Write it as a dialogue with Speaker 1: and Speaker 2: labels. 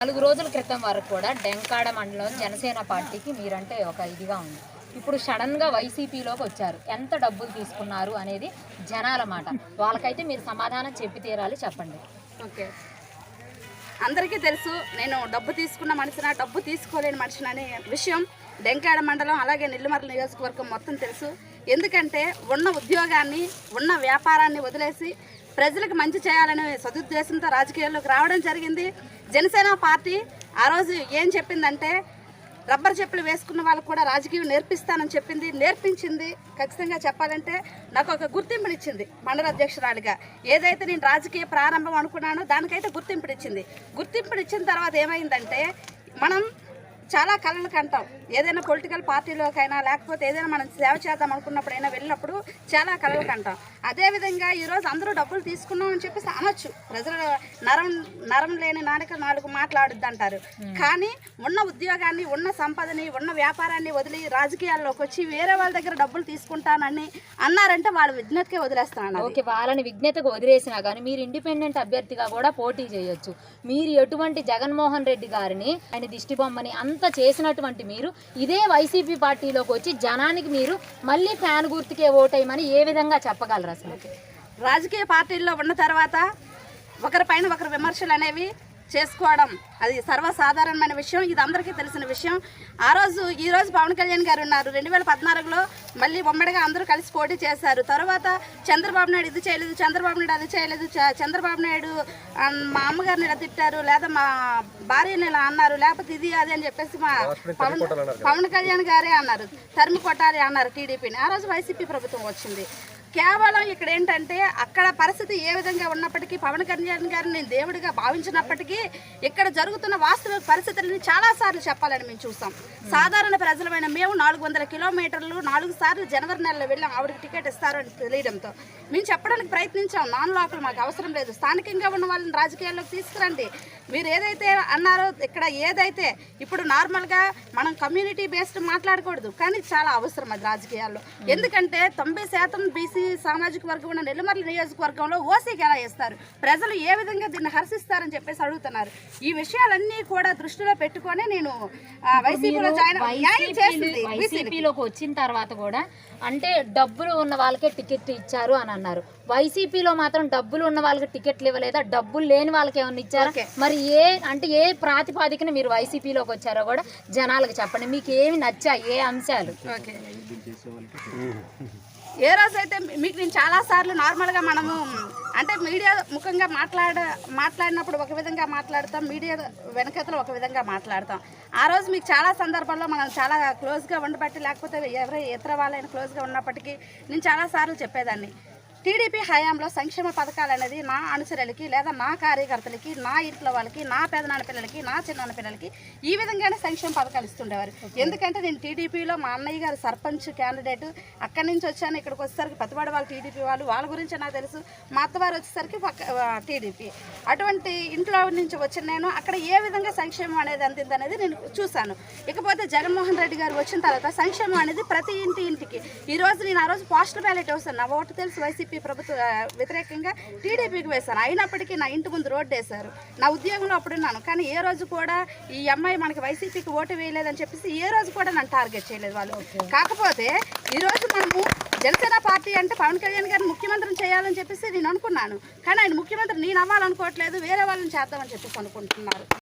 Speaker 1: 4 రోజుల క్రితం వరకు కూడా డెంకాడ మండలం జనసేన పార్టీకి మీరంటే ఒక ఇదిగా ఉంది. ఇప్పుడు సడన్గా వైసీపీలోకి వచ్చారు. ఎంత డబ్బులు తీసుకున్నారు అనేది జనాల మాట. వాళ్ళకైతే మీరు సమాధానం చెప్పి తీరాలి, చెప్పండి.
Speaker 2: ఓకే, అందరికీ తెలుసు నేను డబ్బు తీసుకున్న మనిషిన, డబ్బు తీసుకోలేని మనిషిని అనే విషయం డెంకాడ మండలం అలాగే నెల్లిమర్ల నియోజకవర్గం మొత్తం తెలుసు. ఎందుకంటే ఉన్న ఉద్యోగాన్ని, ఉన్న వ్యాపారాన్ని వదిలేసి ప్రజలకు మంచి చేయాలనే సదుద్దేశంతో రాజకీయాల్లోకి రావడం జరిగింది. జనసేన పార్టీ ఆ రోజు ఏం చెప్పిందంటే రబ్బర్ చెప్పులు వేసుకున్న వాళ్ళకు కూడా రాజకీయం నేర్పిస్తానని చెప్పింది, నేర్పించింది. ఖచ్చితంగా చెప్పాలంటే నాకు ఒక గుర్తింపునిచ్చింది మండల అధ్యక్షురాలిగా. ఏదైతే నేను రాజకీయ ప్రారంభం అనుకున్నానో దానికైతే గుర్తింపునిచ్చింది. గుర్తింపునిచ్చిన తర్వాత ఏమైందంటే మనం చాలా కళలు కంటాం. ఏదైనా పొలిటికల్ పార్టీలోకైనా లేకపోతే ఏదైనా మనం సేవ చేద్దాం అనుకున్నప్పుడైనా వెళ్ళినప్పుడు చాలా కళలు కంటాం. అదేవిధంగా ఈరోజు అందరూ డబ్బులు తీసుకున్నాం అని చెప్పేసి అనొచ్చు. ప్రజలు నరం లేని నాలుక 4 మాట్లాడుద్ది అంటారు. కానీ ఉన్న ఉద్యోగాన్ని, ఉన్న సంపదని, ఉన్న వ్యాపారాన్ని వదిలి రాజకీయాల్లోకి వచ్చి వేరే వాళ్ళ దగ్గర డబ్బులు తీసుకుంటానని అన్నారంటే వాళ్ళ విజ్ఞతకే వదిలేస్తాను.
Speaker 1: ఓకే, వాళ్ళని విజ్ఞతకు వదిలేసినా కానీ మీరు ఇండిపెండెంట్ అభ్యర్థిగా కూడా పోటీ చేయొచ్చు. మీరు ఎటువంటి జగన్మోహన్ రెడ్డి గారిని, ఆయన దిష్టి బొమ్మని అంత చేసినటువంటి మీరు ఇదే వైసీపీ పార్టీలోకి వచ్చి జనానికి మీరు మళ్ళీ ఫ్యాన్ గుర్తుకే ఓటేయమని ఏ విధంగా చెప్పగలరు? అసలు
Speaker 2: రాజకీయ పార్టీల్లో ఉన్న తర్వాత ఒకరిపైన ఒకరు విమర్శలు అనేవి చేసుకోవడం అది సర్వసాధారణమైన విషయం. ఇది అందరికీ తెలిసిన విషయం. ఈ రోజు పవన్ కళ్యాణ్ గారు ఉన్నారు. 2014లో మళ్ళీ ఉమ్మడిగా అందరూ కలిసి పోటీ చేశారు. తర్వాత చంద్రబాబు నాయుడు ఇది చేయలేదు, చంద్రబాబు నాయుడు అది చేయలేదు, చంద్రబాబు నాయుడు మా అమ్మగారిని ఇలా తిట్టారు, లేదా మా భార్యని ఇలా అన్నారు, లేకపోతే ఇది అది అని చెప్పేసి మా పవన్ కళ్యాణ్ గారే అన్నారు, తరిమి కొట్టాలి అన్నారు టీడీపీని. ఆ రోజు వైసీపీ ప్రభుత్వం వచ్చింది. కేవలం ఇక్కడ ఏంటంటే అక్కడ పరిస్థితి ఏ విధంగా ఉన్నప్పటికీ, పవన్ కళ్యాణ్ గారిని నేను దేవుడిగా భావించినప్పటికీ ఇక్కడ జరుగుతున్న వాస్తవ పరిస్థితులని చాలాసార్లు చెప్పాలని మేము చూసాం. సాధారణ ప్రజలమైన మేము 400 కిలోమీటర్లు 4 సార్లు జనవరి నెలలో వెళ్ళాం. ఆవిడకి టికెట్ ఇస్తారని తెలియడంతో మేము చెప్పడానికి ప్రయత్నించాం. నాన్ లోకల్ మాకు అవసరం లేదు, స్థానికంగా ఉన్న వాళ్ళని రాజకీయాల్లోకి తీసుకురండి. మీరు ఏదైతే అన్నారో ఇక్కడ ఏదైతే ఇప్పుడు నార్మల్గా మనం కమ్యూనిటీ బేస్డ్ మాట్లాడకూడదు, కానీ చాలా అవసరం అది రాజకీయాల్లో. ఎందుకంటే 90% బీసీ సామాజిక వర్గం ఉన్న నెల్లిమర్ల నియోజకవర్గంలో ఓసీకి ఎలా ఇస్తారు, ప్రజలు ఏ విధంగా దీన్ని హర్షిస్తారని చెప్పేసి అడుగుతున్నారు. ఈ విషయాలన్నీ కూడా దృష్టిలో పెట్టుకొని నేను
Speaker 1: వైసీపీలోకి వచ్చిన తర్వాత కూడా అంటే డబ్బులు ఉన్న వాళ్ళకే టికెట్ ఇచ్చారు అని అన్నారు. వైసీపీలో మాత్రం డబ్బులు ఉన్న వాళ్ళకి టికెట్లు ఇవ్వలేదా? డబ్బులు లేని వాళ్ళకి ఏమన్నా ఇచ్చారా? మరి ఏ ప్రాతిపాదికన మీరు వైసీపీలోకి వచ్చారో కూడా జనాలకు చెప్పండి. మీకు ఏమి నచ్చాయి, ఏ అంశాలు?
Speaker 2: ఏ రోజైతే మీకు నేను చాలాసార్లు నార్మల్గా మనము అంటే మీడియా ముఖంగా మాట్లాడినప్పుడు ఒక విధంగా మాట్లాడతాం, మీడియా వెనకతలో ఒక విధంగా మాట్లాడతాం. ఆ రోజు మీకు చాలా సందర్భాల్లో మనం చాలా క్లోజ్గా ఉండబట్టి, లేకపోతే ఇతర వాళ్ళైనా క్లోజ్గా ఉన్నప్పటికీ నేను చాలాసార్లు చెప్పేదాన్ని, టీడీపీ హయాంలో సంక్షేమ పథకాలు అనేది నా అనుచరులకి లేదా నా కార్యకర్తలకి, నా ఇంట్లో వాళ్ళకి, నా పెదనాన్న పిల్లలకి, నా చిన్నాన్న పిల్లలకి ఈ విధంగానే సంక్షేమ పథకాలు ఇస్తుండేవారు. ఎందుకంటే నేను టీడీపీలో మా అన్నయ్య గారు సర్పంచ్ క్యాండిడేట్, అక్కడి నుంచి వచ్చాను. ఇక్కడికి వచ్చేసరికి పతివాడ వాళ్ళు టీడీపీ వాళ్ళ గురించి నాకు తెలుసు. మా అత్తవారు వచ్చేసరికి టీడీపీ. అటువంటి ఇంట్లో నుంచి వచ్చిన నేను అక్కడ ఏ విధంగా సంక్షేమం అనేది అందింది అనేది నేను చూశాను. ఇకపోతే జగన్మోహన్ రెడ్డి గారు వచ్చిన తర్వాత సంక్షేమం అనేది ప్రతి ఇంటికి. నేను ఆ రోజు పోస్టల్ బ్యాలెట్ వేసాను. నా ఓటు తెలుసు వైసీపీ ప్రభుత్వ వ్యతిరేకంగా టీడీపీకి వేశాను. అయినప్పటికీ నా ఇంటి ముందు రోడ్డు వేశారు. నా ఉద్యోగంలో అప్పుడున్నాను, కానీ ఏ రోజు కూడా ఈ అమ్మాయి మనకి వైసీపీకి ఓటు వేయలేదని చెప్పేసి ఏ రోజు కూడా నన్ను టార్గెట్ చేయలేదు వాళ్ళు. కాకపోతే ఈరోజు మనము జనసేన పార్టీ అంటే పవన్ కళ్యాణ్ గారిని ముఖ్యమంత్రిని చేయాలని చెప్పేసి నేను అనుకున్నాను. కానీ ఆయన ముఖ్యమంత్రి నేను అవ్వాలనుకోవట్లేదు, వేరే వాళ్ళని చేద్దామని చెప్పేసి అనుకుంటున్నారు.